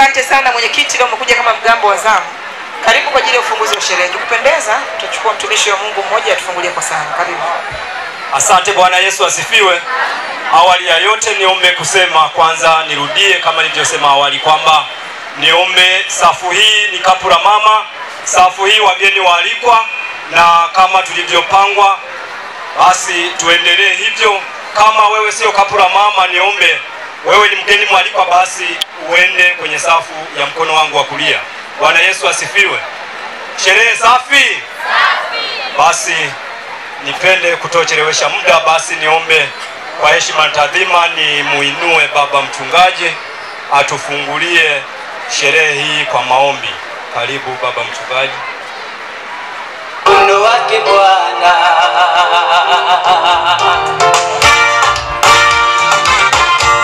Asante sana mwenyekiti, leo umekuja kama mgambo wa zamu. Karibu kwa ajili ya ufunguzi wa sherehe. Tukupendeza, tutachukua mtumishi wa Mungu mmoja atufungulie kwa sala. Karibu. Asante. Bwana Yesu asifiwe. Awali ya yote niombe kusema, kwanza nirudie kama nilivyosema awali kwamba niombe safu hii ni kapu la mama, safu hii wageni waalikwa, na kama tulivyopangwa basi tuendelee hivyo. Kama wewe sio kapu la mama, niombe wewe ni mgeni mwalikwa, basi uende kwenye safu ya mkono wangu wa kulia. Bwana Yesu asifiwe. Sherehe safi? Basi nipende kutochelewesha muda, basi niombe kwa heshima na taadhima ni muinue baba mchungaji atufungulie sherehe hii kwa maombi. Karibu baba mchungaji. Mungu wake Bwana.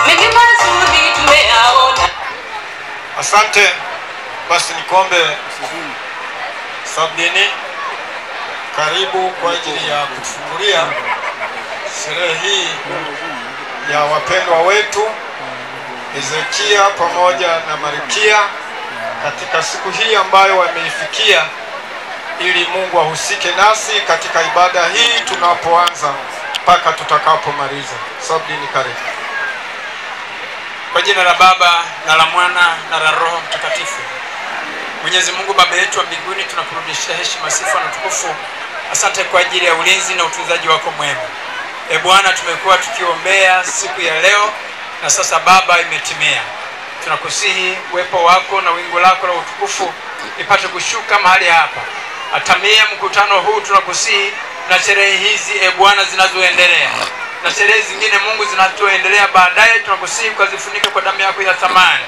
Mengi mazuri tumeyaona. Asante. Basi nikombe Sabini, karibu kwa ajili ya kufungulia sherehe hii ya wapendwa wetu Ezekia pamoja na Marikia katika siku hii ambayo wameifikia, ili Mungu ahusike nasi katika ibada hii tunapoanza mpaka tutakapomaliza. Sabini, karibu. Kwa jina la Baba na la Mwana na la Roho Mtakatifu. Mwenyezi Mungu Baba yetu wa mbinguni, tunakurudishia heshima, sifa na utukufu. Asante kwa ajili ya ulinzi na utunzaji wako mwema. Bwana, tumekuwa tukiombea siku ya leo na sasa Baba imetimia. Tunakusihi uwepo wako na wingu lako la utukufu ipate kushuka mahali hapa. Atamia mkutano huu, tunakusihi, na sherehe hizi Bwana zinazoendelea na sherehe zingine Mungu zinatoendelea baadaye, tunakusihi ukazifunike kwa damu yako ya thamani.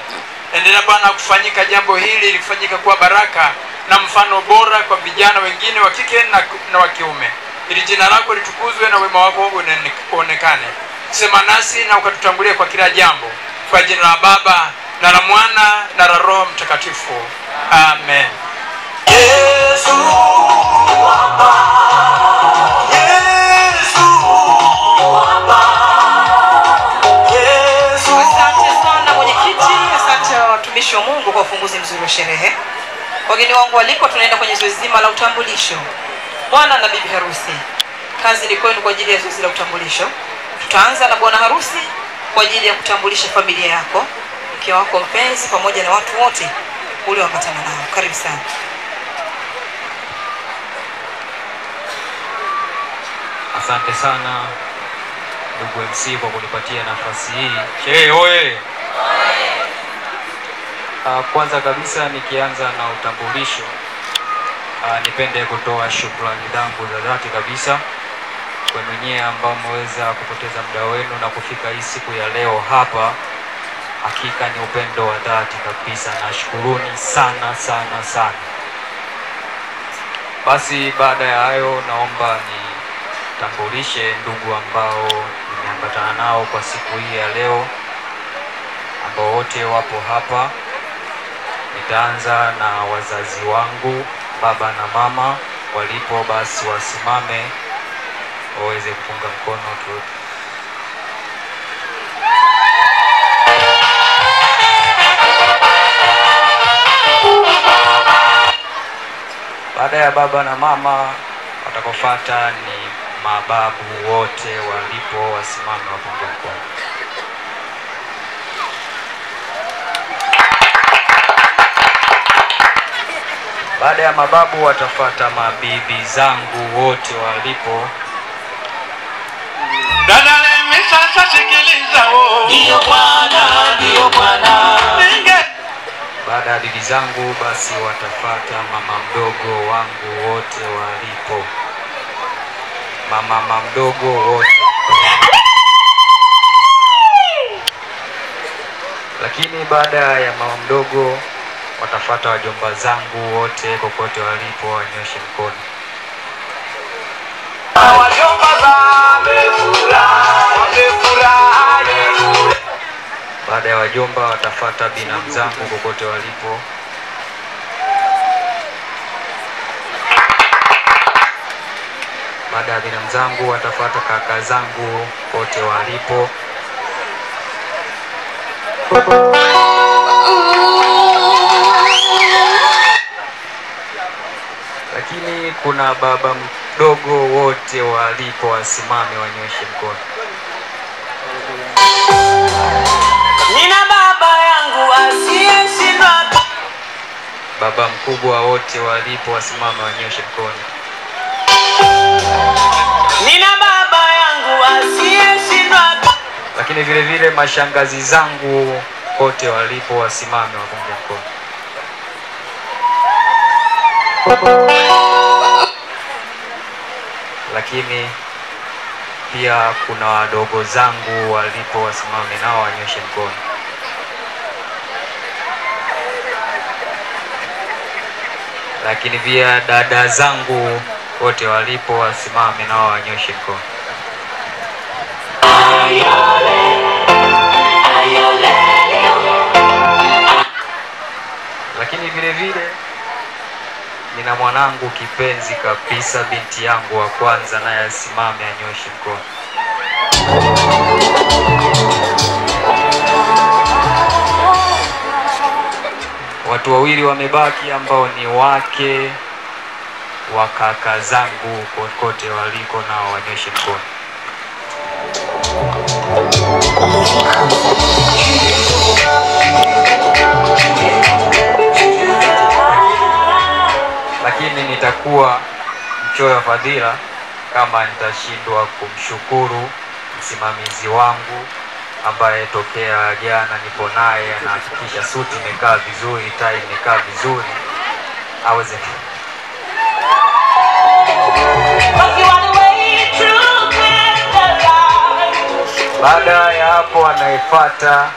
Endelea Bwana kufanyika jambo hili lifanyike kuwa baraka na mfano bora kwa vijana wengine wa kike na wa kiume, ili jina lako litukuzwe na wema wako uonekane. Sema nasi na ukatutangulie kwa kila jambo, kwa jina la Baba na la Mwana na la Roho Mtakatifu. Amen. Yesu wapa. Yesu wapa. Yesu. Asante sana mwenyekiti, asante watumishi wa Mungu kwa ufunguzi mzuri wa sherehe. Wageni wangu waliko, tunaenda kwenye zoezi zima la utambulisho. Bwana na bibi harusi, kazi ni kwenu kwa ajili ya zoezi la utambulisho. Tutaanza na bwana harusi kwa ajili ya kutambulisha familia yako, mke wako mpenzi pamoja na watu wote ulioambatana nao. Karibu sana. Asante sana ndugu MC kwa kunipatia nafasi hii. Sherehe oye! Kwanza kabisa nikianza na utambulisho, nipende kutoa shukrani zangu za dhati kabisa kwa nyinyi ambao mmeweza kupoteza muda wenu na kufika hii siku ya leo hapa. Hakika ni upendo wa dhati kabisa, na shukuruni sana sana sana. Basi baada ya hayo, naomba nitambulishe ndugu ambao nimeambatana nao kwa siku hii ya leo, ambao wote wapo hapa. Nitaanza na wazazi wangu, baba na mama. Walipo basi wasimame waweze kupunga mkono tu. Baada ya baba na mama, watakofuata ni mababu wote. Walipo wasimame wapunge mkono. Baada ya mababu watafuata mabibi zangu wote. Walipo Dada lemi sasa sikiliza Ndiyo Bwana, ndiyo Bwana. baada ya bibi zangu basi watafuata mama mdogo wangu wote. Walipo mama mdogo wote. Lakini baada ya mama mdogo watafuata wajomba zangu wote, kokote walipo wanyoshe mkono. Wajomba Baada ya wajomba watafuata binamu zangu kokote walipo. Baada ya binamu zangu watafuata kaka zangu wote walipo. kuna baba mdogo, wote walipo wasimame wanyoshe mkono. Nina baba yangu asiyeshindwa. Baba mkubwa, wote walipo wasimame wanyoshe mkono. Nina baba yangu asiyeshindwa. Lakini vile vile mashangazi zangu wote walipo wasimame wapunge mkono. Lakini pia kuna wadogo zangu walipo wasimame nao wanyoshe mkono. Lakini pia dada zangu wote walipo wasimame nao wanyoshe mkono. Lakini vile vile nina mwanangu kipenzi kabisa, binti yangu wa kwanza, naye asimame anyoshe mkono. Watu wawili wamebaki ambao ni wake wa kaka zangu kokote waliko, nao wanyoshe mkono. Lakini nitakuwa mchoyo wa fadhila kama nitashindwa kumshukuru msimamizi wangu ambaye tokea jana nipo naye, anahakikisha suti imekaa vizuri, tai imekaa vizuri, aweze baada ya hapo. Anayefuata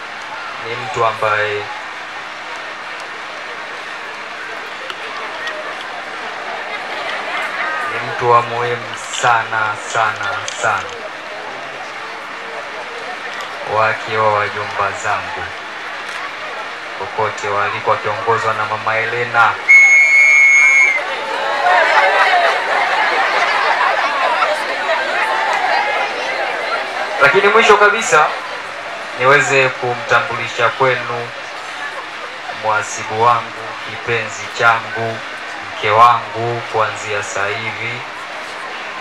ni mtu ambaye ni mtu wa muhimu sana sana sana, wake wa wajomba zangu kokote waliko, wakiongozwa na mama Elena. Lakini mwisho kabisa niweze kumtambulisha kwenu mhasibu wangu, kipenzi changu, mke wangu kuanzia sasa hivi.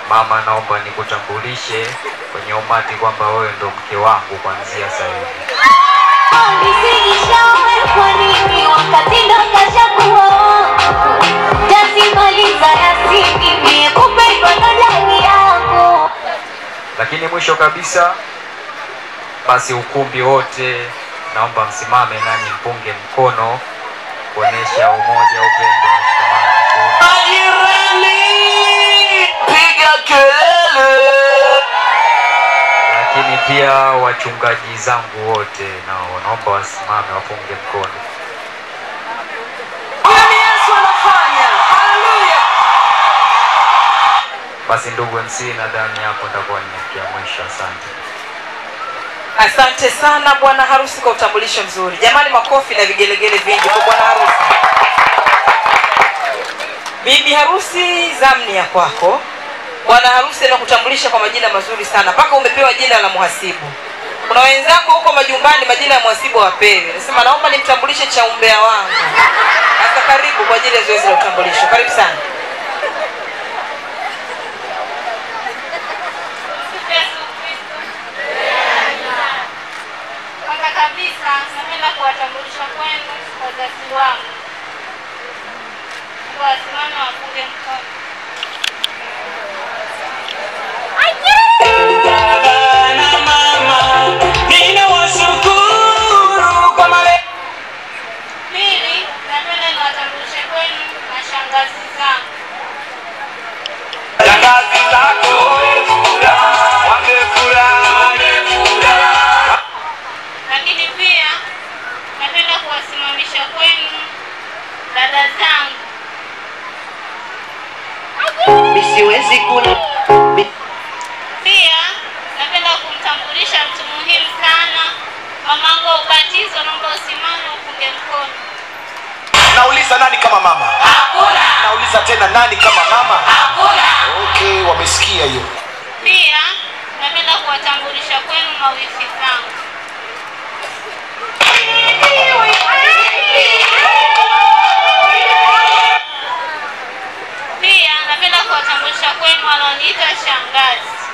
Mama, naomba nikutambulishe kwenye umati kwamba wewe ndo mke wangu kuanzia sasa hivi. Lakini mwisho kabisa basi, ukumbi wote naomba msimame nani mpunge mkono kuonesha umoja, upendo na mshikamano. Piga kelele. Lakini pia wachungaji zangu wote nao naomba wasimame wapunge mkono. Yesu anafanya. Haleluya. Basi ndugu MC, nadhani hapo nitakuwa nimefikia mwisho. Asante. Asante sana bwana harusi kwa utambulisho mzuri. Jamani, makofi na vigelegele vingi kwa bwana harusi. Bibi harusi, zamni ya kwako. Bwana harusi anakutambulisha kwa majina mazuri sana, mpaka umepewa jina la muhasibu. Kuna wenzako huko majumbani majina ya muhasibu hawapewi. Nasema naomba nimtambulishe cha umbea wangu. Sasa karibu kwa ajili ya zoezi la utambulisho. Karibu sana. Kwanza kabisa napenda kuwatambulisha kwenu wazazi wangu. Wasimame wapunge mkono. Baba na mama, ninawashukuru kwa male. Pili, napenda niwatambulishe kwenu mashangazi zangu. Shangazi zako wamefurahi. Lakini pia napenda kuwasimamisha kwenu dada zangu. Siwezi kula. Pia napenda kumtambulisha mtu muhimu sana, mamangu wa ubatizo. Naomba usimame upunge mkono. Nauliza nani kama mama? Hakuna. Nauliza tena nani kama mama? Hakuna. Okay, wamesikia hiyo. Pia napenda kuwatambulisha kwenu mawifi zangu. Pia napenda kuwatambulisha kwenu wanaoniita shangazi.